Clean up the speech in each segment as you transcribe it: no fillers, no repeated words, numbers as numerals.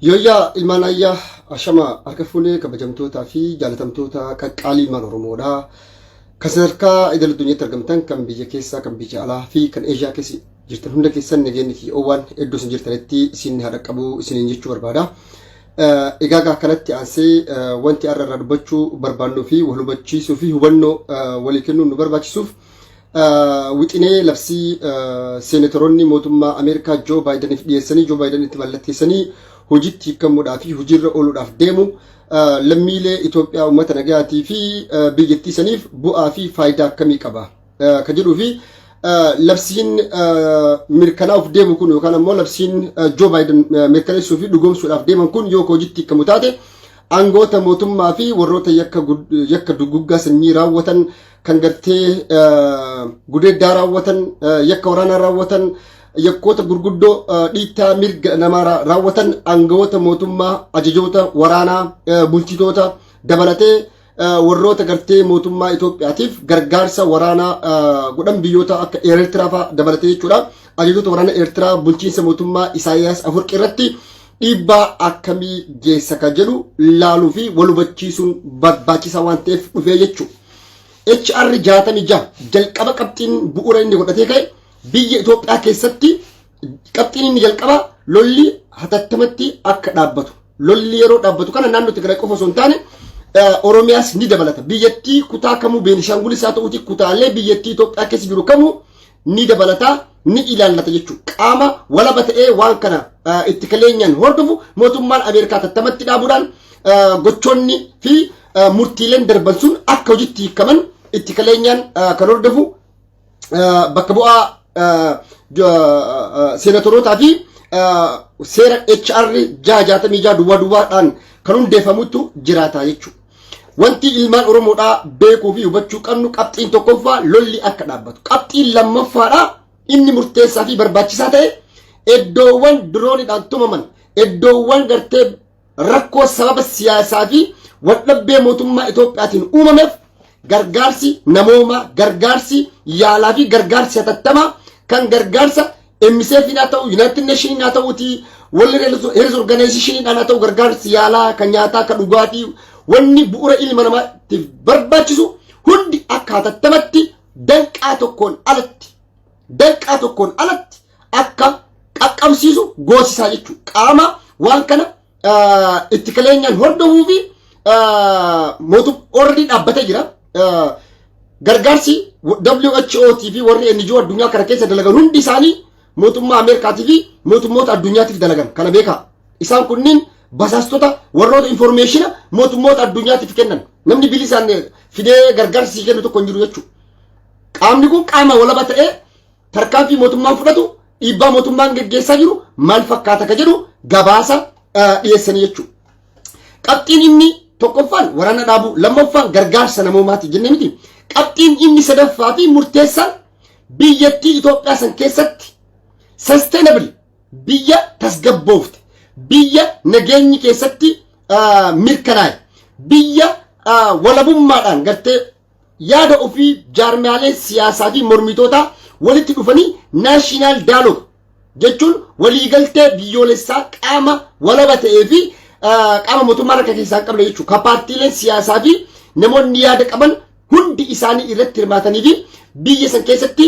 Yooyyaa ilmaan ayyaa ashama harka fuulee kabajamtootaa fi jaalatamtoota qaqqaalii ilmaan Oromoodhaa kan sadarkaa idil addunyaatti argamtan kan biyya keessaa kan biyya alaa fi kan Eeshiyaa keessa jirtan hunda keessan nageenyi fi oowwan hedduu isin jirtanitti isin haadha qabu isiniin jechuu barbaada. Egaa kanatti aansee wanti har'a irraa dubbachuu barbaannuu fi wal hubachiisuu fi hubannoo walii kennuun nu barbaachisuuf wixinee labsii seenatoroonni mootummaa Ameerikaa Joo Baayidaniif dhiyeessanii Joo Baayidanitti mallatteessanii hojiitti hiikamuudhaaf fi hojiirra ooluudhaaf deemu lammiilee Itoophiyaa uummata nagayaatii fi biyyattii saniif bu'aa fi faayidaa akkamii qaba kan jedhuu fi labsiin mirkanaa'uuf deemu kun yookaan ammoo labsiin Joo Baayidan mirkaneessuu fi dhugoomsuudhaaf deeman kun yoo hojiitti hiikamu taate aangoota mootummaa fi warroota yakka duguggaa sanyii raawwatan kan gartee gudeeddaa raawwatan yakka waraanaa raawwatan yakkoota gurguddoo dhiittaa mirga namaa raawwatan aangoota mootummaa ajajoota waraanaa bulchitoota dabalatee warroota gartee mootummaa Itoophiyaatiif gargaarsa waraanaa godhan biyyoota akka Eertiraa fa'aa dabalatee jechuudha. Ajajoota waraanaa Eertiraa bulchiinsa mootummaa Isaayyaas Afwerqii irratti dhiibbaa akkamii geessa kan jedhu laaluu fi wal hubachiisuun barbaachisaa waan ta'eef dhufee jechuudha. HR 66 jalqaba qabxiin bu'uura inni godhatee ka'e biyya Itoophiyaa keessatti qabxiin inni jalqaba lolli hatattamatti akka dhaabbatu. Lolli yeroo dhaabbatu kana naannoo Tigraay qofa osoo hin taane Oromiyaas ni dabalata. Biyyattii kutaa kamuu Beenishaangulis haa ta'uuti kutaalee biyyattii Itoophiyaa keessa jiru kamuu ni dabalata ni ilaallata jechuudha. Qaama walaba ta'ee waan kana itti kaleenyaan hordofu mootummaan Ameerikaa hatattamatti dhaabuudhaan gochoonni fi murtiileen darban sun akka hojiitti hiikaman itti kaleenyaan kan hordofu bakka bu'aa seenatorootaa fi seera HR 66 duwwaadhaan kan hundeeffamutu jiraata jechuudha. Wanti ilmaan Oromoodhaa beekuu fi hubachuu qabnu qabxiin tokkoffaa lolli akka dhaabbatu. Qabxiin lammaffaadhaa inni murteessaa fi barbaachisaa ta'e iddoowwan diroonidhaan tumaman iddoowwan gartee rakkoo sababa siyaasaa fi waldhabbee mootummaa Itoophiyaatiin uumameef gargaarsi namoomaa gargaarsi yaalaa fi gargaarsi hatattamaa kan gargaarsa MSF haa ta'u United Nations haa ta'uuti World Health Organization haa ta'u gargaarsi yaalaa kan nyaataa kan dhugaatii wanni bu'uura ilma namaatiif barbaachisu hundi akka hatattamatti danqaa tokkoon alatti akka qaqqabsiisu goosisaa jechuudha. Qaama waan kana itti kaleenyaan hordofuu fi already dhaabbatee jira. Gargaarsi WHO fi warri NGO addunyaa kana keessa dalagan hundi isaanii mootummaa Ameerikaatii fi mootummoota addunyaatiif dalagan kana beekaa. Isaan kunniin basaastota warroota informationa mootummoota addunyaatiif kennan namni bilisaan fidee gargaarsi kennu tokko hin jiru jechuudha. Qaamni kun qaama walaba ta'ee tarkaanfii mootummaan fudhatu dhiibbaa mootummaan geggeessaa jiru maal fakkaata ka jedhu gabaasa dhiyeessanii jechuudha. Qabxiin inni tokkoffaan waraana dhaabuu lammaffaan gargaarsa namoomaati jennee miti. Qabxiin inni sadaffaa fi murteessaan biyyattii Itoophiyaa san keessatti sustainable biyya tasgabboofte biyya nageenyi keessatti mirkanaa'e biyya walabummaadhaan gartee yaada ofii jaarmaalee siyaasaa fi mormitoota walitti dhufanii national dialogue jechuun waliigaltee biyyoolessaa qaama walaba ta'ee fi qaama mootummaa harka keessaa hin qabne jechuudha. Ka paartiileen siyaasaa fi namoonni yaada qaban hundi isaanii irratti hirmaatanii fi biyya san keessatti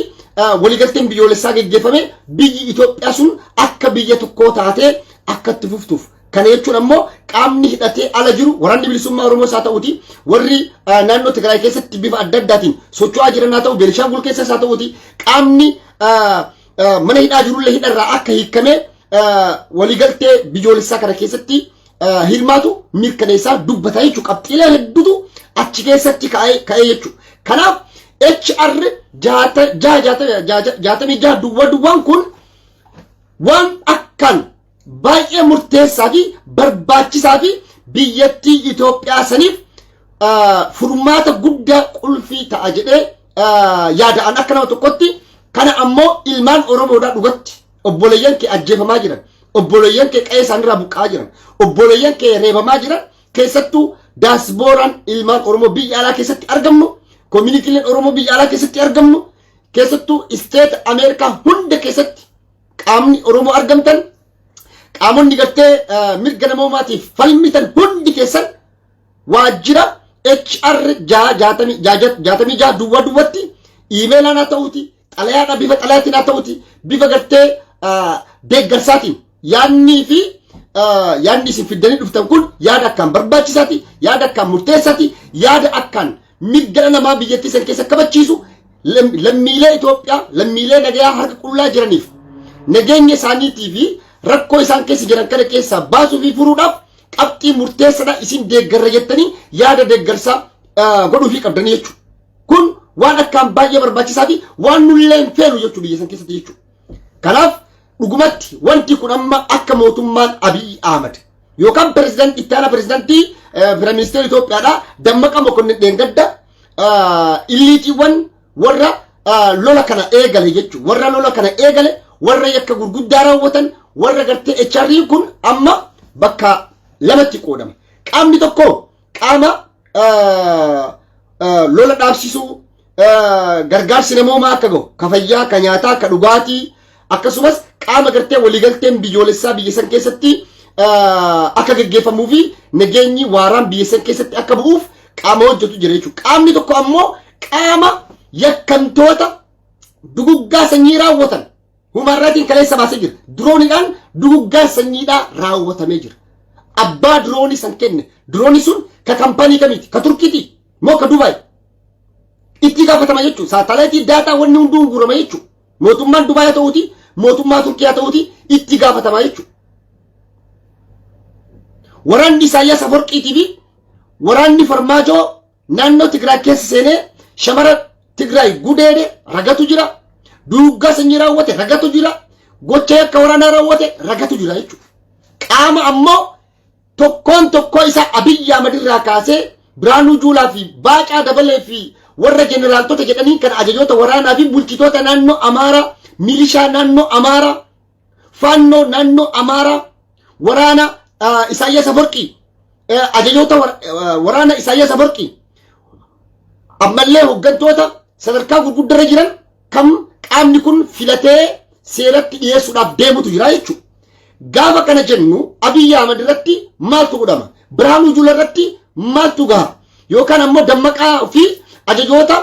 waliigalteen biyyoolessaa geggeeffame biyyi Itoophiyaa sun akka biyya tokkoo taatee akka itti fuftuuf. Kana jechuun ammoo qaamni hidhatee ala jiru waraanni bilisummaa Oromoo haa ta'uuti warri naannoo Tigraay keessatti bifa adda addaatiin socho'aa jiran haa ta'u Beenishaangul keessas haa ta'uuti qaamni mana hidhaa jirullee hidharraa akka hiikamee waliigaltee biyyoolessaa kana keessatti hirmaatu mirkaneessaa dubbataa jechuudha. Qabxiilee hedduutu achi keessatti ka'ee jechuudha. Kanaaf HR 66 duwwaan kun waan akkaan baay'ee murteessaa fi barbaachisaa fi biyyattii Itoophiyaa saniif furmaata guddaa qulfii ta'a jedhee yaada'an akka nama tokkotti. Kana ammoo ilmaan Oromoodhaa dhugatti obboleeyyan kee ajjeefamaa jiran obboleeyyan kee qe'ee isaanirraa buqqa'aa jiran obboleeyyan kee reebamaa jiran keessattuu daasbooraan ilmaan Oromoo biyya alaa keessatti argamnu koominiitiileen Oromoo biyya alaa keessatti argamnu keessattuu isteeta Ameerikaa hunda keessatti qaamni Oromoo argamtan qaamonni gartee mirga namoomaatiif falmitan hundi keessan waajjira HR 66 duwwaa duwwatti iimeelaan haa ta'uuti xalayaadha bifa xalayaatiin haa ta'uuti bifa gartee deeggarsaatiin yaadnii fi yaadni isin fiddanii dhuftan kun yaada akkaan barbaachisaati yaada akkaan murteessaati yaada akkaan mirga namaa biyyattii san keessa kabachiisu lammiilee Itoophiyaa lammiilee nagayaa harka qullaa jiraniif nageenya isaaniitii fi rakkoo isaan keessa jiran kana keessaa baasuu fi furuudhaaf qabxii murteessaadha isin deeggarra jettanii yaada deeggarsaa godhuu fi qabdanii jechuudha. Kun waan akkaan baay'ee barbaachisaa fi waan nullee hin feenu jechuudha biyya san keessatti jechuudha. Kanaaf dhugumatti wanti kun amma akka mootummaan Abiy Ahmed yookaan pirezidaantii itti aanaa pirezidaantii ministeera Itoophiyaadha Dammaqa Mokonnin Dheengadda illiitiiwwan warra lola kana eegale jechuudha. Warra lola kana eegale warra yakka gurguddaa raawwatan warra gartee HR kun amma bakka lamatti qoodama. Qaamni tokko qaama lola dhaabsisuu gargaarsi namoomaa akka gahu ka fayyaa ka nyaataa ka dhugaatii akkasumas qaama gartee waliigalteen biyyoolessaa biyya san keessatti akka gaggeeffamuu fi nageenyi waaraan biyya san keessatti akka bu'uuf qaama hojjetu jira jechuudha. Qaamni tokko ammoo qaama yakkamtoota duguggaa sanyii raawwatan humarraatiin kaleessa baasee jira. Dirooniidhaan duguggaa sanyiidhaa raawwatamee jira. Abbaa diroonii san kenne diroonii sun ka kampanii kamiiti ka Turkiiti moo ka Dubaay itti gaafatama jechuudha. Saatalaayitii daataa wanni hunduu gurama jechuudha. Mootummaan Dubaay ta'uuti mootummaa Turkiyaa ta'uuti itti gaafatama jechuudha. Waraanni Isaayyaas Afwerqiitii fi waraanni Farmaajoo naannoo Tigraay keessa seenee shamara Tigraay gudeede ragatu jira. Duguggaa sanyii raawwate ragatu jira. Gocha yakka waraanaa raawwate ragatu jira jechuudha. Qaama ammoo tokkoon tokkoo isaa Abiy Ahmed irraa kaasee Biraanuu Juulaa fi Baacaa Dabalee fi warra jeneraaltota jedhanii kan ajajoota waraanaa fi bulchitoota naannoo Amaaraa milishaa naannoo Amaaraa faannoo naannoo Amaaraa waraana Isaayyaas Afwerqii ajajoota waraana Isaayyaas Afwerqii ammallee hooggantoota sadarkaa gurguddarra jiran kam qaamni kun filatee seeratti dhiyeessuudhaaf deemutu jira jechuudha. Gaafa kana jennu Abiy Ahmed irratti maaltu godhama? Biraanuu Juulaa irratti maaltu gaha? Yookaan ammoo Dammaqaa fi ajajoota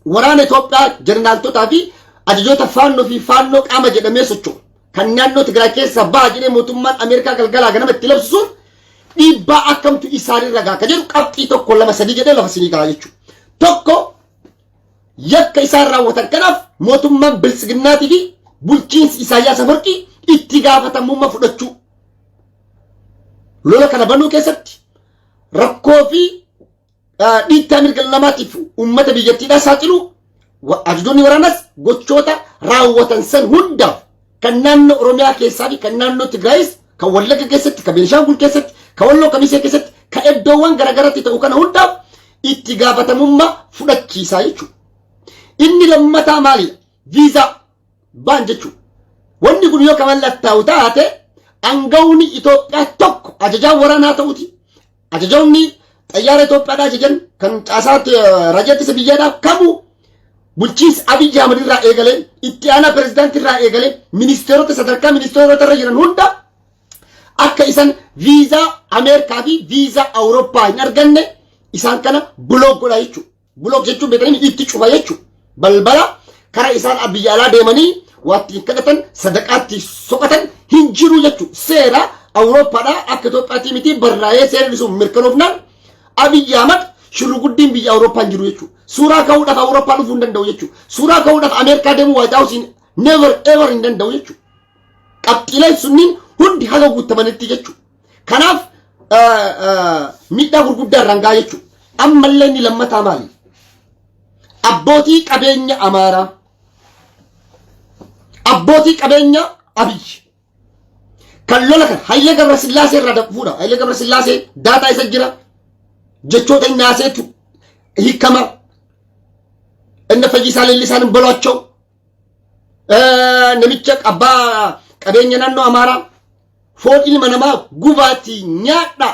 waraana Itoophiyaa jeneraaltotaa fi ajajoota faannoo qaama jedhamee socho'u kan naannoo Tigraay keessa baha jedhee mootummaan Ameerikaa galgalaa ganama itti labsisuun dhiibbaa akkamtu isaanirra gaha ka jedhu qabxii tokko lama sadii jedhee lafa sinii gaha jechuudha. Tokko yakka isaan raawwatan kanaaf mootummaan bilisiginnaatii fi bulchiinsi Isaayyaas Afwerqii itti gaafatamummaa fudhachuu. Lola kana banuu keessatti rakkoo fi dhiittaa mirga namaatiif uummata biyyattiidhaa saaxilu ajajoonni waraanaas gochoota raawwatan san hundaaf kan naannoo Oromiyaa keessaa fi kan naannoo Tigraayis kan Wallagga keessatti kan Beenishaangul keessatti kan Walloo Kamisee keessatti kan iddoowwan garaagaraatti ta'u kana hundaaf itti gaafatamummaa fudhachiisaa jechuudha. Inni lammataa maalidha? Viizaa baan jechuudha. Wanni kun yoo kamallattaa'u taate angawni Itoophiyaa tokko ajajaan waraanaa ta'uti. Ajajoonni xayyaara Itoophiyaadhaa ajajan kan caasaatti raajii ittisa biyyaadhaaf kamu bulchiinsi Abiy Ahmed irraa eegalee itti aanaa pirezidaantii irraa eegalee ministeerota sadarkaa ministeerota irra jiran hunda akka isan viizaa Ameerikaa fi viizaa Awurooppaa hin arganne isaan kana bulook godha jechuudha. Bulook jechuun beekanii itti cufa jechuudha. Balbala kara isaan biyya alaa deemanii waatti kadhatan sadaqaatti soqatan hin jiru jechuudha. Seera Awurooppaadhaa akka Itoophiyaatti miti barraa'ee seerri sun mirkanoofnaan Abiy Ahmed shurruguddiin biyya Awurooppaan jiru jechuudha. Suuraa ka'uudhaaf Awurooppaa dhufuu hin danda'u jechuudha. Suuraa ka'uudhaaf Ameerikaa deemuu White House never ever hin danda'u jechuudha. Qabxiileen sunniin hundi haga guutamanitti jechuudha. Kanaaf miidhaa gurguddaa irraan gahaa jechuudha. Ammallee inni lammataa maali? Abbootii qabeenya Amaaraa. Abbootii qabeenya Abiy. Kan lola kan Hayilee Gabrasillaasee irraa fuudha. Hayilee Gabrasillaasee daataa isa jira. Jechoota inni haaseetu hiikama. Inni Fayyisaa Leellisaan boloachoo. Namicha abbaa qabeenya naannoo Amaaraa. Foon ilma namaa gubaatii nyaadha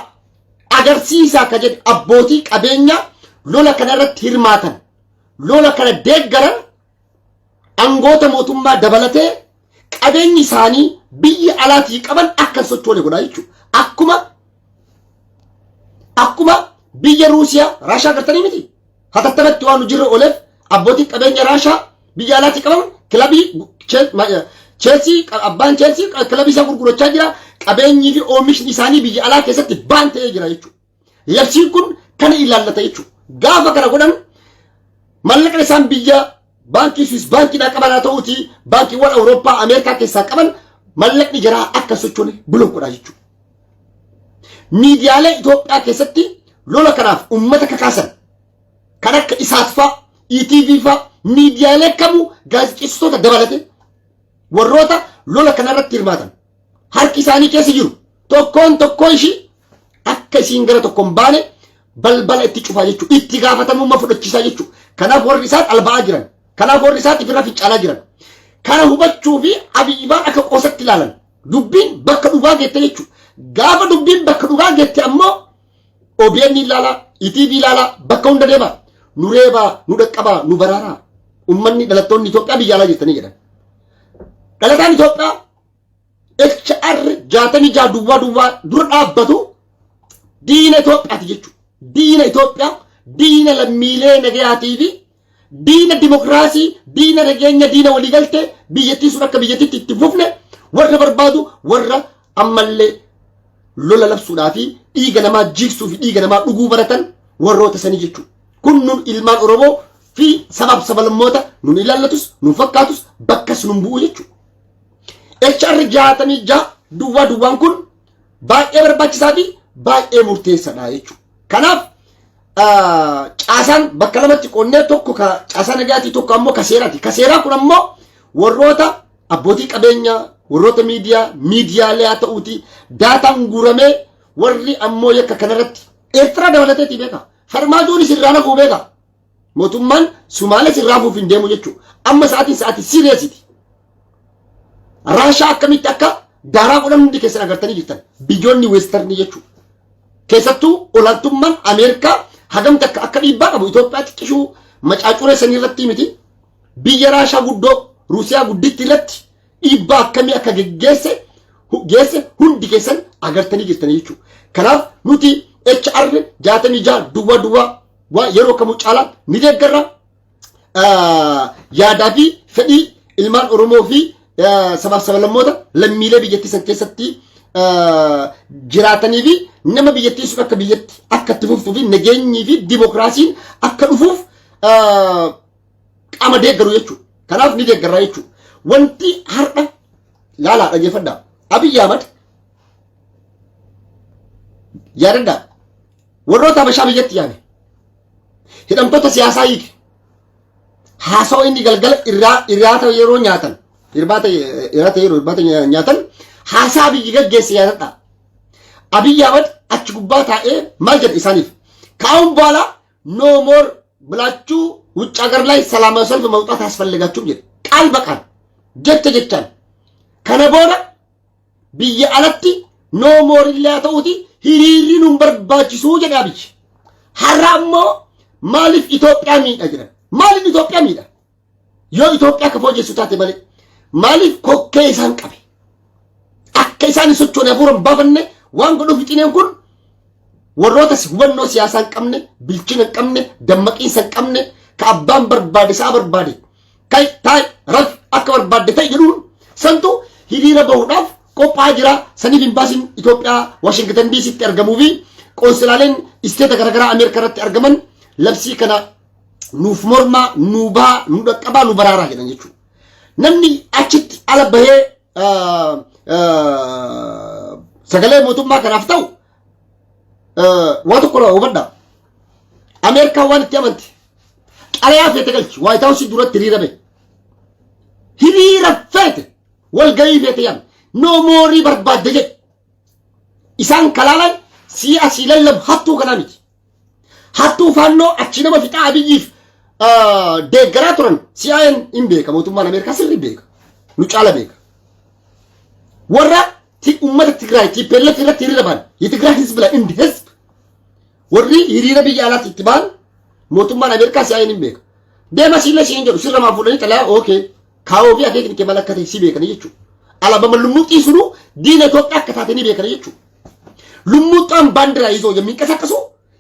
agarsiisaa ka jedhe abbootii qabeenya lola kana irratti hirmaatan lola kana deeggaran angoota mootummaa dabalatee qabeenyi isaanii biyya alaatii qaban akka sochoole godhaa jechuudha. Akkuma biyya Ruusiyaa Raashaa gartanii miti. Hatattamatti waan jirre oleef abbootiin qabeenya Raashaa biyya alaatii qaban kilabii Chelsea abbaan Chelsea kilabii isaa gurgurachaa jira. Qabeenyii fi oomishni isaanii biyya alaa keessatti baan ta'ee jira jechuudha. Labsiin kun kana ilaallata jechuudha. Gaafa kana godhan mallaqa isaan biyya baankii Swiss baankiidhaa qaban haa ta'uuti baankiiwwan Awurooppaa Ameerikaa keessaa qaban mallaqni jiraa akka sochoone buloonkodha jechuudha. Miidiyaalee Itoophiyaa keessatti lola kanaaf uummata kakaasan kan akka Isaat fa'a, ETV fa'a miidiyaalee kamuu gaazexeessitoota dabalate warroota lola kanarratti hirmaatan harki isaanii keessa jiru tokkoo ishii akka isiin gara tokkoon baane balbala itti cufaa jechuudha. Itti gaafatamummaa fudhachiisaa jechuudha. Kanaaf warri isaat alba'aa jiran. Kanaaf warri isaat ifirraa fincaalaa jiran. Kana hubachuu fi Abiyyibaan akka qoosatti ilaalan. Dubbiin bakka dhugaa geette jechuudha. Gaafa dubbiin bakka dhugaa geette ammoo OBN ilaalaa, ETV ilaalaa, bakka hunda deemaa. Nu reebaa, nu dhaqqabaa, nu baraaraa. Uummanni dhalattoonni Itoophiyaa biyya alaa jettanii jedhan. Dhalataan Itoophiyaa HR 66 duwwaa dura dhaabbatu diina Itoophiyaati jechuudha. Diina Itoophiyaa, diina lammiilee nagayaatii fi diina dimokiraasii, diina nageenya, diina waliigaltee biyyattii sun akka biyyattiitti itti fufne warra barbaadu warra ammallee lola labsuudhaa fi dhiiga namaa jigsuu fi dhiiga namaa dhuguu baratan warroota sanii jechuudha. Kun nun ilmaan Oromoo fi sabaaf sabalmoota nun ilaallatus, nun fakkaatus bakkas nun bu'u jechuudha. HR 66 duwwaan kun baay'ee barbaachisaa fi baay'ee murteessaadha jechuudha. Kanaaf caasaan bakka lamatti qonnee tokko ka caasaa nagaatii tokko ammoo ka seeraati. Ka seeraa kun ammoo warroota abbootii qabeenyaa, warroota miidiyaalee haa ta'uuti daataan guuramee warri ammoo yakka kanarratti Eertiraa dabalateetii beeka. Farmaajoon sirraa nafuu beeka. Mootummaan Sumaalee sirraa fuuf hin deemu jechuudha. Amma sa'aatii sireesiti. Raashaa akkamitti akka daaraa godhan hundi keessan agartanii jirtan. Biyyoonni weestarnii jechuudha. Keessattuu olaantummaan Ameerikaa hagamta akka dhiibbaa qabu Itoophiyaa xiqqishuu macaacuree sanii irratti miti. Biyya Raashaa guddoo Ruusiyaa gudditti irratti dhiibbaa akkamii akka geesse hundi keessan agartanii jirtanii jechuudha. Kanaaf nuti HR 66 duwwaa yeroo kamuu caalaa ni deeggarra. Yaadaa fi fedhii ilmaan Oromoo fi sabaaf sabalammoota lammiilee biyyattii san keessatti jiraatanii fi nama biyyattii sun akka biyyatti akka itti fuftuu fi nageenyii fi dimokiraasiin akka dhufuuf qaama deeggaru jechuudha. Kanaaf ni deeggarraa jechuudha. Wanti har'a laalaa dhageeffadhaa. Abiy Ahmad yaadadhaa warroota Habashaa biyyatti yaame hidhamtoota siyaasaa hiike haasawaa inni galgala irraata yeroo nyaatan irbaata nyaatan haasaa biyyi gaggeesse yaadadhaa. Abiy Ahmad achi gubbaa taa'ee maal jedhe isaaniif ከአሁን በኋላ ኖ ሞር ብላችሁ ውጭ ሀገር ላይ ሰላማዊ ሰልፍ መውጣት አያስፈልጋችሁም ጀደ ቃል በቃል ጀቻን ከነ በኋላ ብየ አለቲ ኖ ሞር ሊያተውቲ ሂሪሪኑን በርባችሱ ጀደ አብይ ሐራሞ ማሊፍ ኢትዮጵያ ሚዳ ጀደ ማሊፍ ኢትዮጵያ ሚዳ ዮ ኢትዮጵያ ከፎጀ ሱታቴ ማሊ ማሊፍ ኮኬ ሳንቀበ አከይሳን ሶቾነ ቡረን ባፈነ ዋን ጎዶ ፍቂኔን ኩን warroota hubannoo siyaasaa hin qabne bilchina hin qabne dammaqiinsa hin qabne ka abbaan barbaade isaa barbaade kai taa'e raf akka barbaadde ta'e jedhuun santu hiriira bahuudhaaf qophaa'aa jira. Saniif imbaasiin Itoophiyaa Waashingtan DC'tti argamuu fi qoonsilaaleen isteeta garaagaraa Ameerikaa irratti argaman labsii kana nuuf mormaa, nu bahaa, nu dhaqqabaa, nu baraaraa jedhan jechuudha. Namni achitti ala bahee sagalee mootummaa kanaaf ta'u waatu kola hubadha. Ameerikaa waan itti amanti qalayaa feete galchi White House duratti hiriira feete walgahii feete yaame no moorii barbaadde jedhe isaan kalaalan si'a si lallam hattuu kanaa miti. Hattuu faannoo achi nama fixaa Abiyyiif deeggaraa turan CIA'n hin beeka. Mootummaan Ameerikaa sirrii beeka, nu caala beeka. Warra ummata Tigraay TPLF irratti hiriira ba'an የትግራይ ህዝብ ላይ እንደ ህዝብ ወሪ hiriira biyya alaatti itti ba'an mootummaan Ameerikaa CIA'n hin beeka. Deema siila siin jedhu sirra maafuudhanii xalayaa okay kaa'oo fi akeekni kee malakkate si beekanii jechuudha. alaabama lumuuxii sunu diina Itoophiyaa akka taatanii beekana jechuudha. Lumuuxaan ባንዲራ ይዞ የሚንቀሳቀሱ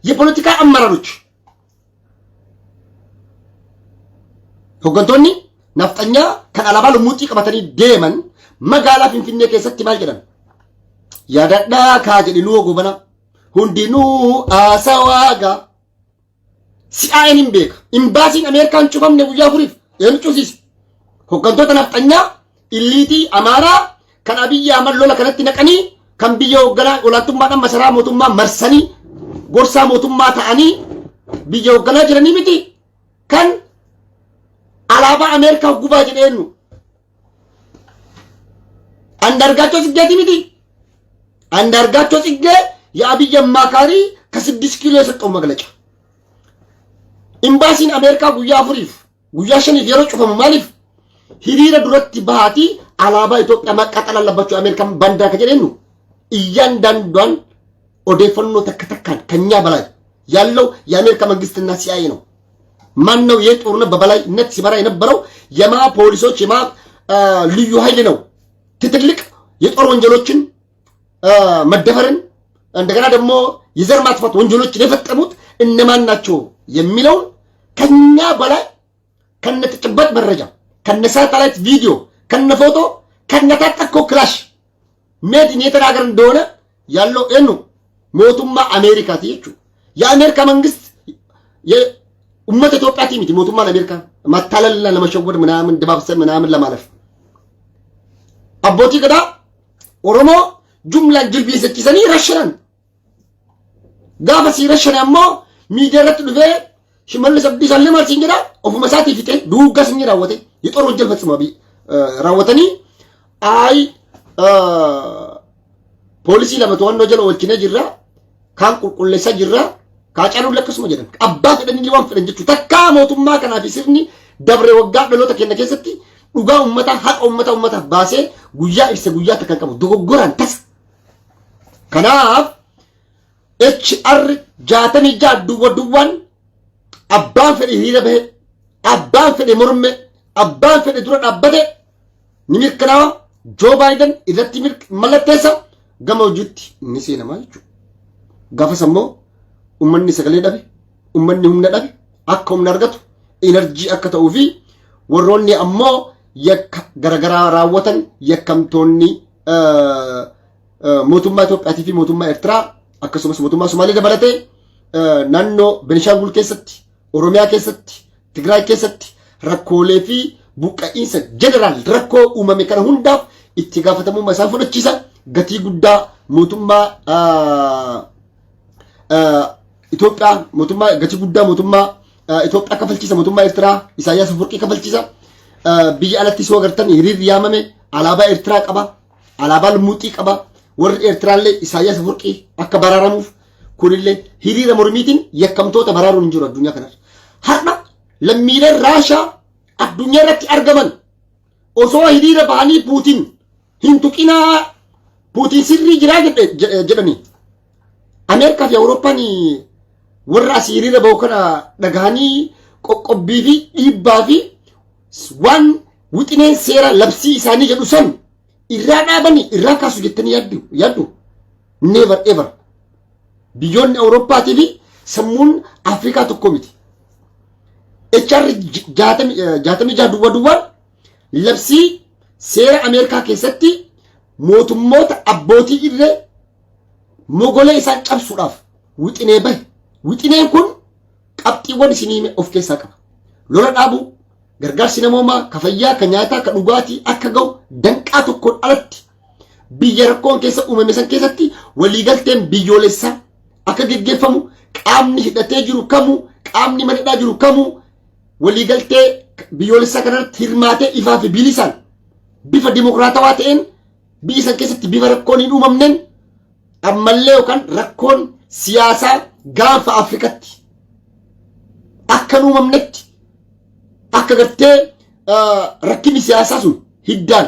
የፖለቲካ አመራሮች hooggantoonni nafxanyaa kan alaabaa lumuuxii qabatanii deeman magaalaa Finfinnee keessatti maal jedhan yaadadhaa kaa jedhinuu gobana hundinuu asawaaga si'aayin hin beeka imbaasiin Ameerikaan cufamne guyyaa afuriif een cufsiise hooggantoota nafxanyaa illiitii Amaaraa kan Abiyyi Ahmad lola kanatti naqanii kan biyya hoogganaa olaantummaadhaan masaraa mootummaa marsanii gorsaa mootummaa ta'anii biyya hoogganaa jiranii miti kan alaabaa Ameerikaa gubaa jedheennu አንዳርጋቸው ጽጌቲ miti አንዳርጋቸው ጽጌ የአብይ አማካሪ ከ6 ኪሎ የሰጠው መግለጫ ኤምባሲን አሜሪካ ጉያ አፍሪፍ ጉያ ሸኒፍ የሮ ጩፈሙ ማሊፍ ሂሪረ ዱረቲ ባቲ አላባ ኢትዮጵያ ማቃጠል አለባቸው አሜሪካን ባንዳ ከጀደኑ እያንዳንዷን ኦዴፈኖ ተከተካን ከኛ በላይ ያለው የአሜሪካ መንግስትና ሲአይኤ ነው። ማን ነው የጦርነት በበላይነት ሲመራ የነበረው? የማ ፖሊሶች የማ ልዩ ኃይል ነው። ትልቅ የጦር ወንጀሎችን መደፈርን እንደገና ደግሞ የዘር ማጥፋት ወንጀሎችን የፈጸሙት እነማን ናቸው የሚለው ከኛ በላይ ከነተጨበጥ መረጃ ከነ ሳተላይት ቪዲዮ ከነ ፎቶ ከነ ታጠቆ ክላሽ ሜድን የተናገር እንደሆነ ያለው እኑ ሞቱማ አሜሪካ ትይቹ የአሜሪካ መንግስት የኡመት ኢትዮጵያ ቲሚቲ ሞቱማ አሜሪካ ማታለልና ለመሸወድ ምናምን ድባብሰን ምናምን ለማለፍ አቦቲ ገዳ ኦሮሞ ጁምላን ጅልቢ ሰጪሰኒ ረሽረን ጋፈሲ ረሽረን ሞ ሚደረት ዱፌ ሽመልስ አብዲስ አለማር ሲንገዳ ኦፍ መሳቲ ፊቴ ዱጋስኝ ራወቴ የጦር ወንጀል ፈጽሞ ራወተኒ አይ ፖሊሲ ለመተወን ወንጀል ወልኪነ ጅራ ካን ቁልቁለሳ ጅራ ካጫኑ ለከስሞ ጀደን አባት ደን ሊዋን ፈረንጀቹ ተካ ሞቱማ ከናፊ ሲርኒ ደብረ ወጋ ደሎተ ከነ ከሰቲ ዱጋ ኡመታ ሀቅ ኡመታ ባሴ ጉያ ኢርሰ ጉያ ተከንቀሙ ዶጎራን ተስ ከናፍ HR ጃተኒጃ ዱወዱዋን አባን ፈዲ ሂረበ አባን ፈዲ ሙርመ አባን ፈዲ ዱረ አበደ ንሚከና ጆ ባይደን ኢለቲ ሚልክ መለተሰ ገመውጅቲ ንሲነ ማይቹ ጋፈሰሞ ኡመኒ ሰገሌ ዳቢ ኡመኒ ሁምነ ዳቢ አከም ነርገቱ ኢነርጂ አከተውፊ ወሮኒ አሞ የክ ገረገራ ራወተን የከምቶኒ ሞቱማ ኢትዮጵያ ቲፊ ሞቱማ ኤርትራ አከሱመስ ሞቱማ ሶማሌ ደበለቴ ናኖ ቤኒሻንጉል ኬሰቲ ኦሮሚያ ኬሰቲ ትግራይ ኬሰቲ ረኮሌፊ ቡቀኢንሰ ጀነራል ረኮ ኡመሜ ከነ ሁንዳፍ ኢትጋፈተሙ መሳፈነቺሳ ገቲ ጉዳ ሞቱማ ኢትዮጵያ ሞቱማ ገቲ ጉዳ ሞቱማ ኢትዮጵያ ከፈልቺሳ ሞቱማ ኤርትራ ኢሳያስ አፈወርቂ ከፈልቺሳ ብይ አለቲ ሶገርተን ይሪር ያመሜ አላባ ኤርትራ ቀባ አላባ ልሙጢ ቀባ ወር ኤርትራ ላይ ኢሳያስ አፈወርቂ አከባራራሙፍ ኩልለ ሂሪረ ሞርሚቲን የከምቶ ተበራሩን እንጅሩ አዱኛ ከናር ሀርና ለሚለ ራሻ አዱኛ ረት አርገመን ኦሶ ሂሪረ ባኒ ፑቲን ሂንቱቂና ፑቲን ሲሪ ጅራ ጀደኒ አሜሪካ ፊ አውሮፓኒ ወራሲ ሂሪረ በውከና ደጋኒ ቆቆቢፊ ኢባፊ ዋን ውጥኔን ሴራ ለብሲ ኢሳኒ ጀዱሰን ኢራዳበኒ ኢራካሱ ጀተኒ ያዱ ኔቨር ኤቨር ቢዮን አውሮፓ ቲቪ ሰሙን አፍሪካ ተኮሚቲ HR ጃተሚ ጃዱወዱዋን ለብሲ ሴራ አሜሪካ ከሰቲ ሞቱሞት አቦቲ ኢረ ሞጎሌ ኢሳን ጨብሱዳፍ ውጥኔ በይ ውጥኔን ኩን ቀብጢወን ሲኒሜ ኦፍ ኬሳ ቀባ ሎላ ዳቡ gargaarsi namooma kafayyaa kanyaataa ka dhugaatii akka ga'u danqaa tokkoon alatti biyya rakkoon keessa uumame san keessatti waliigalteen biyyoolessaa akka geggeeffamu qaamni hidhatee jiru kamuu qaamni madadhaa jiru kamuu waliigaltee biyyoolessaa kanarratti hirmaatee ifaa fi bilisaan bifa dimokiraatawaa ta'een biyya san keessatti bifa rakkoon hin uumamneen ammallee yookaan rakkoon siyaasaa gaafa Afrikatti akka hin uumamnetti akka gartee rakkini siyaasaa sun hiddaan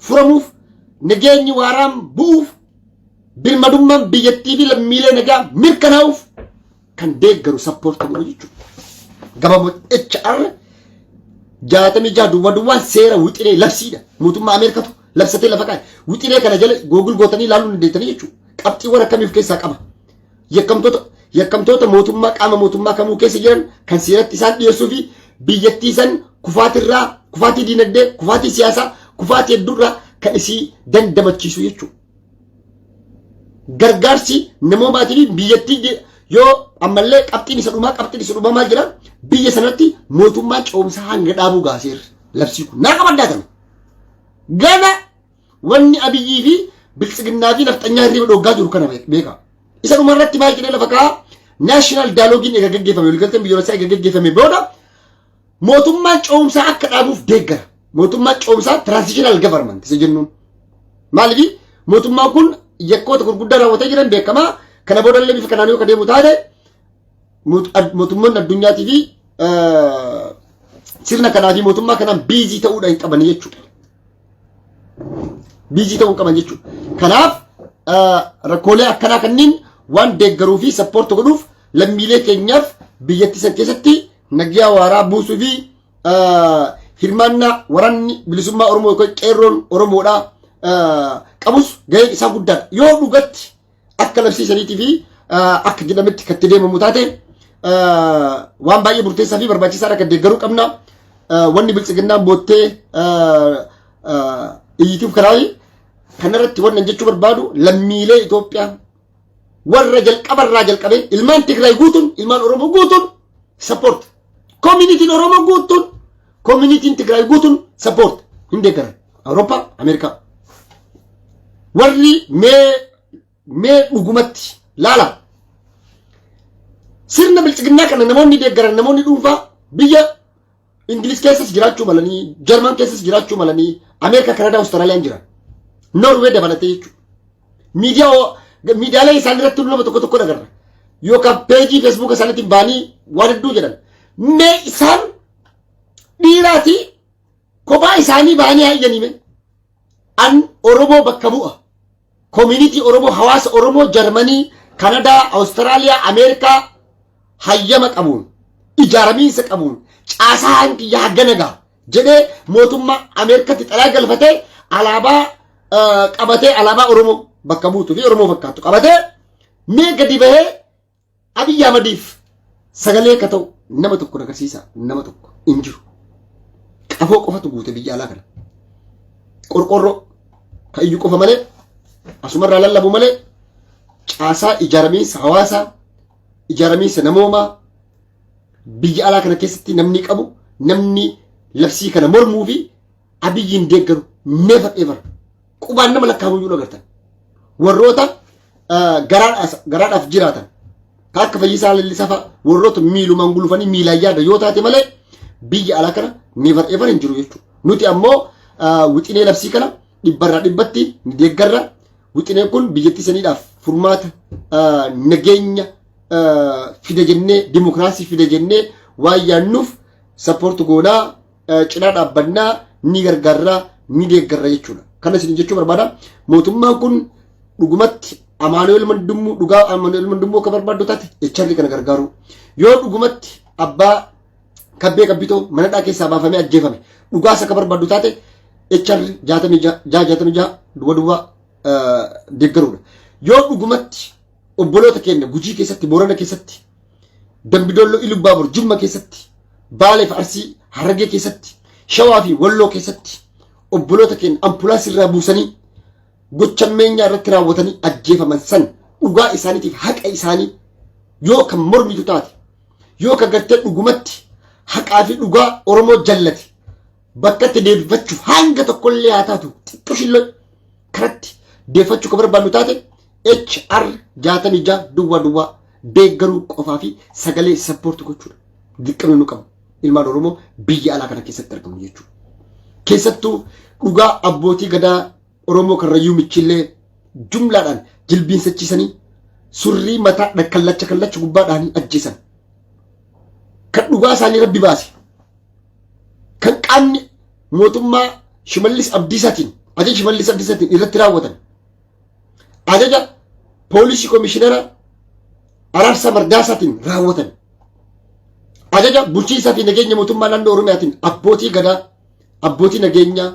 furamuuf nageenyi waaraan bu'uuf birmadummaan biyyattii fi lammiilee nagaa mirkanaa'uuf kan deeggaru sappoortii godhu jechuudha. Gabaaboo HR 66 duwwaa seera wixinee labsiidha mootummaa Ameerikaatu labsatee lafa kaa'e wixinee kana jala googul gootanii ilaaluun dandeettanii jechuudha. Qabxii warra kamiif keessaa qaba. Yakkamtoota mootummaa qaama mootummaa kamuu keessa jiran kan seeratti isaan dhiyeessuu fi biyyattii san kufaatirraa, kufaatii diinagdee, kufaatii siyaasaa, kufaatii hedduurraa kan isii dandamachiisu jechuudha. Gargaarsi namoomaatii fi biyyattii yoo ammallee qabxiin isa dhumaa maal jira? Biyya sanatti mootummaan ce'umsaa hanga dhaabuu gaaseera labsii kun. Naa qabaddaa kana. Gana wanni Abiyyii fi Biltsiginnaa fi nafxanyaa hirriba dhoggaa jiru kana beeka. Isa dhumarratti maal jedhee lafa kaa'aa naashinaal daayiloogiin eega gaggeeffame waliigalteen biyyoolessaa eega gaggeeffame booda mootummaan ce'umsaa akka dhaabuuf deeggara. Mootummaan ce'umsaa tiraanzishinaal gavarmant isa jennuun. Maaliif mootummaan kun yakkoota gurguddaa raawwatee jiran beekamaa kana booda illee bifa kanaan yoo deemu taate mootummaan addunyaatii fi sirna kanaa fi mootummaa kanaan biizii ta'uudhaan hin qaban jechuudha. Biizii ta'uu qaban jechuudha. Kanaaf rakkoolee akkanaa kanneen waan deeggaruu fi sappoortii godhuuf lammiilee keenyaaf biyyattii san keessatti nagaa waaraa buusuu fi hirmaannaa waraanni bilisummaa Oromoo yookaan qeerroon Oromoodhaa qabus gaheen isaa guddaadha. Yoo dhugatti akka labsiisaniitii fi akka jedhametti kan itti deemamu taate waan baay'ee murteessaa fi barbaachisaadha kan deeggaruu qabna. Wanni Biltsiginnaan boottee iyyitiif karaa kanarratti wannan jechuu barbaadu lammiilee Itoophiyaa warra jalqabarraa jalqabee ilmaan Tigraay guutuun ilmaan Oromoo guutuun support. Communitiin Oromoo guutuun communitiin Tigraay guutuun support hin deeggaran. Awurooppaa, Ameerikaa. Warri mee dhugumatti laala. Sirna Biltsiginnaa kana namoonni deeggaran namoonni dhuunfaa biyya Ingiliz keessas jiraachuu malanii, Jarman keessas jiraachuu malanii, Ameerikaa, Kanaadaa, Awustiraaliyaan jiran. Norwee dabalatee jechuudha. Miidiyaalee isaan irratti nama tokko dhagarra. Yookaan peejii feesbuuka isaaniitiin baanii waan hedduu jedhan. Mee isaan dhiiraati kophaa isaanii baanii hayyaniime. An Oromoo bakka bu'a. Community Oromoo, hawaasa Oromoo, Jarmanii, Kanaadaa, Awustiraaliyaa, Ameerikaa hayyama qabuun, ijaaramiinsa qabuun, caasaa hanqi yaaganagaa jedhee mootummaa Ameerikaatti xalaa galfatee alaabaa qabatee alaabaa Oromoo bakka buutuu fi Oromoo fakkaatu qabatee mee gadi bahee Abiyyi Ahmadiif sagalee akka ta'u nama tokko agarsiisa. Nama tokko hin jiru. Qafoo qofatu guute biyya alaa kana. Qorqorroo kan iyyuu qofa malee asumarraa lallabu malee caasaa ijaaramiinsa hawaasaa, ijaaramiinsa namoomaa biyya alaa kana keessatti namni qabu, namni labsii kana mormuu fi Abiyyiin deeggaru never ever qubaan nama lakkaa'amuu iyyuu agartan. Warroota garaadhaaf jiraatan kan akka Fayyisaa Leellisaa fa'a warroota miilumaan gulufanii miilaan yaada yoo taate malee biyya alaa kana never ever hin jiru jechuudha. Nuti ammoo wixinee labsii kana dhibbarraa dhibbatti ni deeggarra. Wixineen kun biyyattii saniidhaaf furmaata nageenya fida jennee dimokiraasii fida jennee waan yaannuuf sappoorti goonaa cinaa dhaabbannaa ni gargaarraa ni deeggarra jechuudha. Kana isin jechuu barbaada. Mootummaan kun dhugumatti Amaanu'eel Mandummuu dhugaa Amaanu'eel Mandummuu akka barbaaddu taate echarri kana gargaaru. Yoo dhugumatti abbaa kabbee qabbitoo manadhaa keessaa baafamee ajjeefame dhugaas akka barbaaddu taate echarri 66 duwwaa deeggaruudha. Yoo dhugumatti obboloota keenya Gujii keessatti, Boorana keessatti, Dambidolloo, Ilubbaabur, Jimma keessatti, Baalee fi Arsii, Harargee keessatti, Shawaa fi Walloo keessatti obboloota keenya ampulaansii irraa buusanii gochammeenyaa irratti raawwatanii ajjeefaman san dhugaa isaaniitiif haqa isaanii yoo kan mormitu taate yoo kan gartee dhugumatti haqaa fi dhugaa Oromoo jallate bakkatti deebifachuuf hanga tokkollee haa taatu xiqqooshillee karatti deeffachuu kan barbaadnu taate HR 66 duwwaa deeggaruu qofaa fi sagalee sappoortii gochuudha. Dirqamni nu qabu ilmaan Oromoo biyya alaa kana keessatti argamu jechuudha. Keessattuu dhugaa abbootii gadaa Oromoo Karrayyuu Michillee jumlaadhaan jilbiinsachiisanii surrii mataa kallacha gubbaadhaan ajjeesan. Kan dhugaa isaanii Rabbi baase. Kan qaamni mootummaa Shimallis Abdiisaatiin ajaja Shimallis Abdiisaatiin irratti raawwatan. Ajaja poolisii komishinara Araarsaa Mardaasaatiin raawwatan. Ajaja bulchiinsaa fi nageenya mootummaa naannoo Oromiyaatiin abbootii gadaa, abbootii nageenyaa,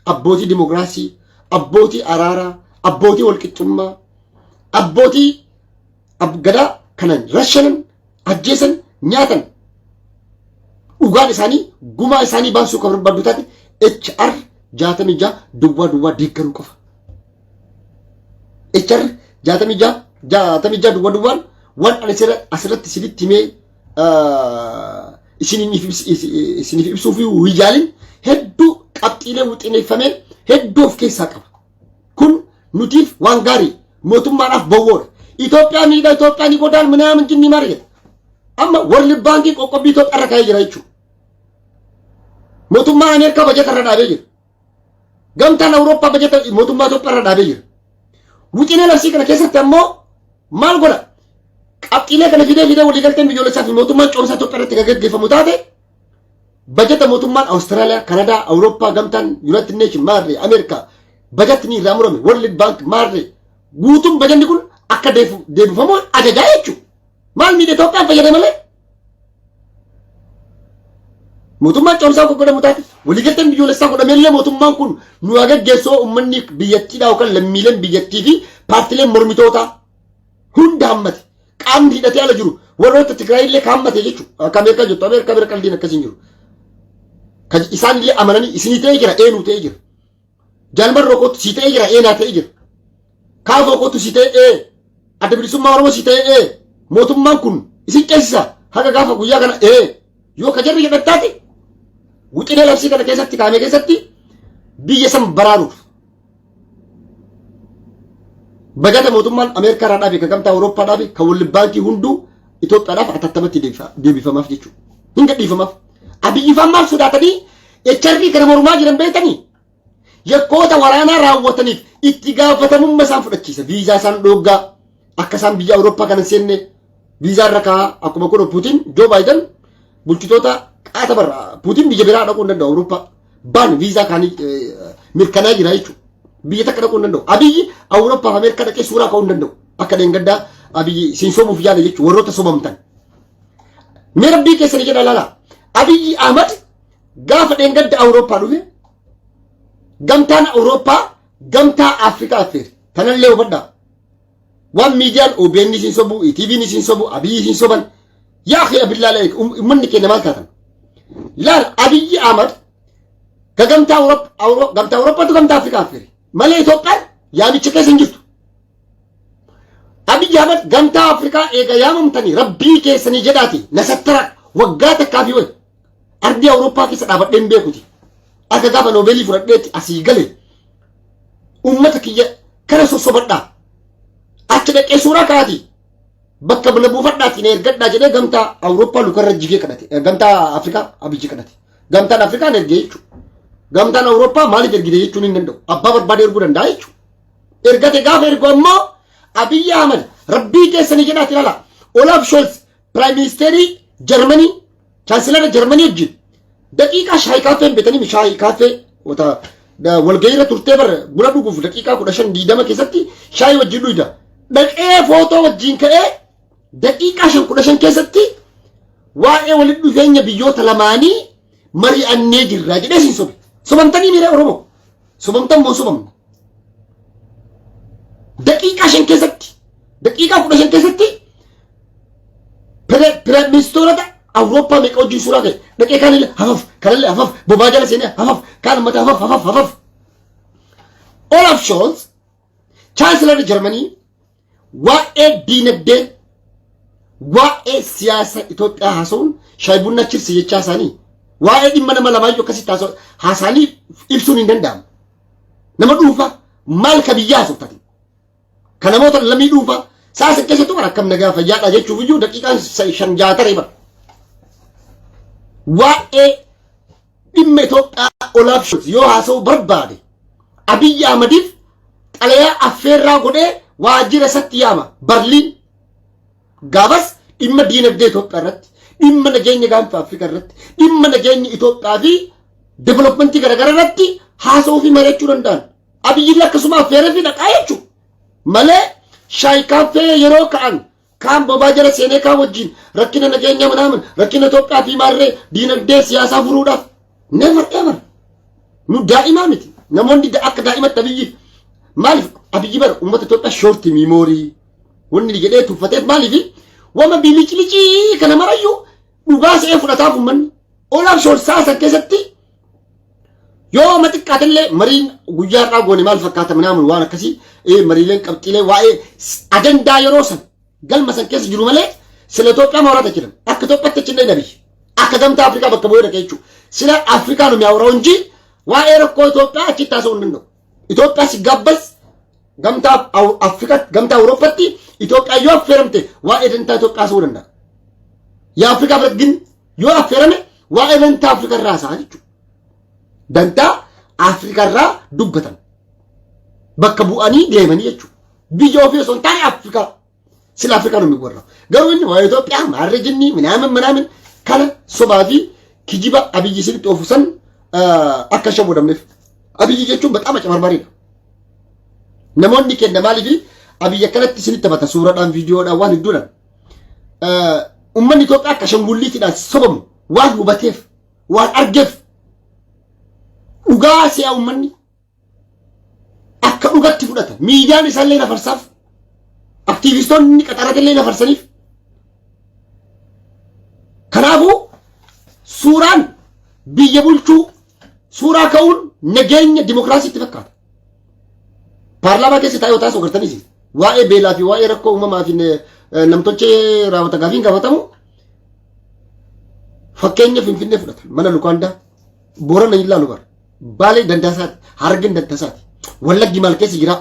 abbootii dimokiraasii, abbootii araaraa, abbootii walqixxummaa, abbootii gadaa kanan rashanan, ajjeesan, nyaatan dhugaan isaanii gumaa isaanii baasuu kan barbaadu taate HR 66 duwwaa deeggaruu qofa. HR 66 duwwaan waan asirratti isinitti himee isiniif ibsuuf wiyyaalin hedduu qabxiilee wixineeffamee hedduu of keessaa qaba. Kun nutiif waan gaarii mootummaadhaaf bawwoodha. Itoophiyaa miidhaa Itoophiyaa ni godaan minaamin jinni maarge. Amma World Bank qoqqobbii Itoophiyaa irra kaa'ee jira jechuudha. Mootummaa Ameerikaa bajeta irra dhaabee jira. Gamtaan Awurooppaa bajeta mootummaa Itoophiyaa irra dhaabee jira. Wixinee labsii kana keessatti ammoo maal godha? Qabxiilee kana fidee waliigalteen biyyoolessaa fi mootummaan coomsaa Itoophiyaa irratti gaggeeffamu taate bajeta mootummaan Awustiraaliyaa, Kanadaa, Awurooppaa, gamtaan United Nation maarree Ameerikaa bajetni irraa murame World Bank maarree guutuun bajanni kun akka deebifamu ajajaa jechuudha. Maal miidha Itoophiyaan fayyade malee? Mootummaan coomsaa akka godhamu taate waliigalteen biyyoolessaa godhameellee mootummaan kun nu gaggeessoo uummanni biyyattiidhaa yookaan lammiileen biyyattii fi paartileen mormitootaa hunda hammate qaamni hidhatee ala jiru warroota Tigraayillee kaammate jechuudha. Akka Ameerikaa jettu Ameerikaa bira qalbiin akkasiin jiru. Kan isaan illee amananii isinii ta'ee jira eenyu ta'ee jira. Jaalman Rookootu sii ta'ee jira eenaa ta'ee jira. Kaaf Rookootu sii ta'ee adda bilisummaa Oromoo sii ta'ee mootummaan kun isin ceesisa haga gaafa guyyaa kana yoo ka jarri jedhattaate wixinee labsii kana keessatti kaamee keessatti biyya san baraaruuf bajata mootummaan Ameerikaa irraa dhaabe kan gamtaa Awurooppaa dhaabe kan World Bank hunduu Itoophiyaadhaaf atattamatti deebifamaaf jechuudha. Hin gadhiifamaaf. Abiyyiifaan maal sodaatanii HRD kana mormaa jiran beekanii yakkoota waraanaa raawwataniif itti gaafatamummaa isaan fudhachiisa. Viizaa isaan dhooggaa akka isaan biyya Awurooppaa kana seenne viizaa irra kaa'aa akkuma kun Puutiin Joo Baayiden bulchitoota qaata barra Puutiin biyya biraa dhaquu hin danda'u Awurooppaa baan viizaa kaanii mirkanaa jira jechuudha. Biyya takka dhaquu hin danda'u. Abiyyi Awurooppaa fi Ameerikaa dhaqee suuraa ka'uu hin danda'u. Akka dheengaddaa Abiyyi siin sobuuf yaada jechuudha warroota sobamtan. Mee rabbii keessanii jedha laalaa. Abiyyi Ahmad gaafa dheengadda Awurooppaa dhufe gamtaan Awurooppaa gamtaa Afrikaa affeere. Tanallee hubadhaa. Waan miidiyaan OBN siin sobu, ETV siin sobu, Abiyyi siin soban. Yaa akhi abillaa uummanni keenya maal taatan? Laal Abiyyi Ahmad ka gamtaa Awurooppaatu gamtaa Afrikaa affeere. Malee Itoophiyaan yaamicha keessa hin jirtu. Abiyyi Ahmad gamtaa Afrikaa eega yaamamtanii rabbii keessanii jedhaati nasattara waggaa takkaa fi wayi. Ardii Awurooppaa keessa dhaabadheen beekuti. Akka gaafa noobeelii fudhadheetti asii gale uummata kiyya kana sossobadhaa. Achi dhaqee suuraa kaati. Bakka buna buufadhaatiin ergadhaa jedhee gamtaa Awurooppaa lukarra jigee kadhate. Gamtaa Afrikaa Abiyyi kadhate. Gamtaan Afrikaan ergee jechuudha. Gamtaan Awurooppaa maaliif ergite jechuun hin danda'u. Abbaa barbaade erguu danda'a jechuudha. Ergate gaafa ergu ammoo Abiyyi Ahmad rabbii keessanii jedhaati ilaala. Olaf Scholz Prime Ministerii Jarmanii chaansilara Jarmanii wajjin daqiiqaa shaayii kaaffeen beekanii shaayii kaaffee walgahiirra turtee bara buna dhuguuf daqiiqaa 15-20 keessatti shaayii wajjin dhuyda. Dhaqee footoo wajjin ka'ee daqiiqaa 5-15 keessatti waa'ee walitti dhufeenya biyyoota lamaanii mari'annee jirra jedhee siin sobe. Sobamtanii miira Oromoo. Sobamtan moo sobamna. Daqiiqaa 5 keessatti daqiiqaa 15 keessatti pireemistoorata Awurooppaa meeqa wajjin suuraa ka'e. Dhaqee kanallee hafaf bobaa jala seenee hafaf kaan mata hafaf. Olaf Scholz chaansilarri Jarmanii waa'ee diinagdee waa'ee siyaasa Itoophiyaa haasa'uun shaayii bunna chirsi jechaa isaanii waa'ee dhimma nama lamaayyuu akkasitti haasa'anii ibsuun hin danda'amu. Nama dhuunfaa maal ka biyyaa haasoftate. Kan namoota lammii dhuunfaa saasa keessattuu kan akkam nagaa fayyaadha jechuuf iyyuu daqiiqaan 5-6 taree bara. Waa'ee dhimma Itoophiyaa Olaf Scholz yoo haasa'u barbaade Abiyyi Ahmadiif xalayaa affeerraa godhee waajjira isatti yaama Berliin gaafas dhimma diinagdee Itoophiyaa irratti dhimma nageenya gaanfa Afrikaa irratti dhimma nageenya Itoophiyaa fi developmentii garaagaraa irratti haasa'uu fi mari'achuu danda'an. Abiyyi akkasuma affeeree fi dhaqaa jechuudha. Malee shaayii kaaffee yeroo ka'an kaan bobaa jala seenee kaan wajjin rakkina nageenya manaaman rakkina Itoophiyaa fi maarree diinagdee siyaasaa furuudhaaf never ever nu daa'imaa miti namoonni akka daa'imatti Abiyyi مالف أبي جبر أمة توقع شورت ميموري وني جديه تفتح مالفي وما بيليكي كنا مريو نباس إيه فرطاف من أولام شور ساسا كيستي يوم تكاتلة مرين غيار راغوني مال فكاتة منامن وانا كسي إيه مريلين كبتيلة واي أجندة يروسن قال مثلا كيس جرومالي سلطوكا مورا تكلم أكتوكا تكلم نبي أكدم تا أفريقيا بكبويرة كيشو سلا أفريقيا نمي أورونجي واي ركو توكا أكيد تاسون منو إتوكا سيغابس gamta Afrika gamta Europatti Itoophiyaa yoo affeeramte waa'ee dantaa Itoophiyaa soo danda'a. Yaa Afrikaa biratti gin yoo affeerame waa'ee dantaa Afrikaa irraa isaa jechuudha. Dantaa Afrikaa irraa dubbatan. Bakka bu'anii deemanii jechuudha. Biyya ofii osoo hin taane Afrikaa sila Afrikaa nu warra. Garuu inni waa'ee Itoophiyaa maarree jinnii minaamin kana sobaa fi kijiba Abiyyi sinitti ofusan akka shamudamneef. Abiyyi jechuun bexaama camarmaariidha. Namoonni kenna maaliif Abiyyi akkanatti isinitti taphata suuraadhaan viidiyoodhaan waan hedduudhaan ummanni Itoophiyaa akka shangulliitiidhaan sobamu waan hubateef waan argeef dhugaa si'a ummanni akka dhugatti fudhata miidiyaan isaallee nafarsaaf aktiivistoonni qaxaratillee nafarsaniif kanaafuu suuraan biyya bulchuu suuraa ka'uun nageenya dimokiraasiitti fakkaata. Parlama keessa taa'ee otoo sogartaniisi waa'ee beelaa fi waa'ee rakkoo uumamaa fi namtolchee raawwata gaafiin gaafatamu fakkeenya Finfinnee fudhatan mana Lukaandaa Boorana ilaalu bara Baalee Dandaasaati Harargeen Dandaasaati Wallaggi maal keessa jira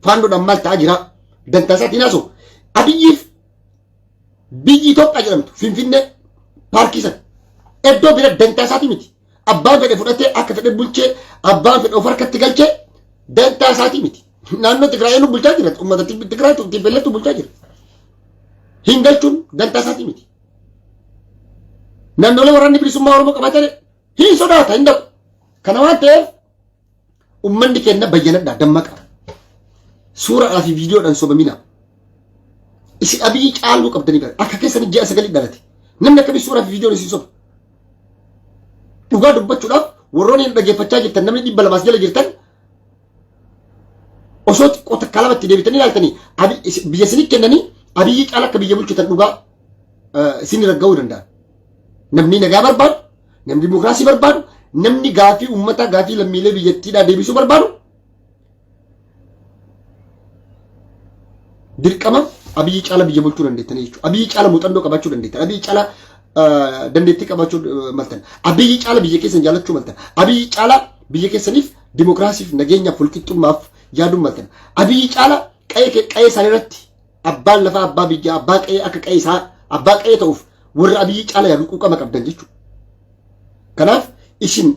Faandoodhaan maal ta'aa jira Dandaasaati naasoo Abiyyiif biyyi Itoophiyaa jedhamtu Finfinnee paarkii sana iddoo bira Dandaasaati miti abbaan fedhe fudhatee akka fedhe bulchee abbaan fedhe of harkatti galchee Dandaasaati miti. Naannoo Tigraay nu bulchaa jira uummata Tigraay Tibeelleetu bulchaa jira hin galchuun dantaa isaati miti naannolee waraanni bilisummaa Oromoo qabatee hin sodaata hin dhaqu kana waan ta'eef uummanni kenna bayyanadhaa dammaqa suuraadhaa fi viidiyoodhaan sobamina isin Abiyyi caaluu qabdanii bara akka keessan ji'a sagalii dhalate namni akkamii suuraa fi viidiyoon isin soba dhugaa dubbachuudhaaf warroonni dhaggeeffachaa jirtan namni 200 jala jirtan osooti qota kalabatti deebitanii ilaaltanii biyya isinii kennanii Abiyyi caala akka biyya bulchitan dhugaa isin ragga'uu danda'a. Namni nagaa barbaadu, namni dimokiraasii barbaadu, namni gaafii uummataa gaafii lammiilee biyyattiidhaa deebisuu barbaadu dirqama Abiyyi caala biyya bulchuu dandeettanii jechuudha. Abiyyi caala muuxannoo qabaachuu dandeettan. Abiyyi caala dandeettii qabaachuu maltan. Abiyyi caala biyya keessan jaallachuu maltan. Abiyyi caala biyya keessaniif dimokiraasiif nageenyaaf walqixxummaaf yaaduu maltan. Abiyyi caala qe'ee isaanii irratti abbaan lafaa abbaa biyyaa abbaa qe'ee akka qe'ee isaa abbaa qe'ee ta'uuf warra Abiyyi caala yaaduu quuqama qabdan jechuudha. Kanaaf isin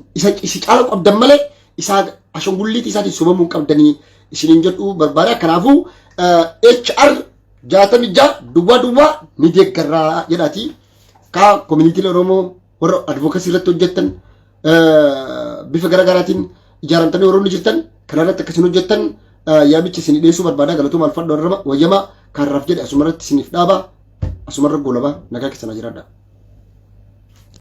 caala qabdan malee isaa ashangulliitii isaatiin sobamuu qabdanii isiniin jedhuu barbaada. Kanaafuu HR 66 duwwaa ni deeggarraa jedhaati ka community Oromoo warra advocacy irratti hojjettan bifa garaagaraatiin ijaaramtanii warroonni jirtan kanarratti akkasiin hojjettan yaamicha isin dhiyeessuu barbaada. Galatoomaa alfadhu wayyamaa kan raaf jedhe asumarratti isiniif dhaaba asumarra goolabaa nagaa keessanaa jiraadha.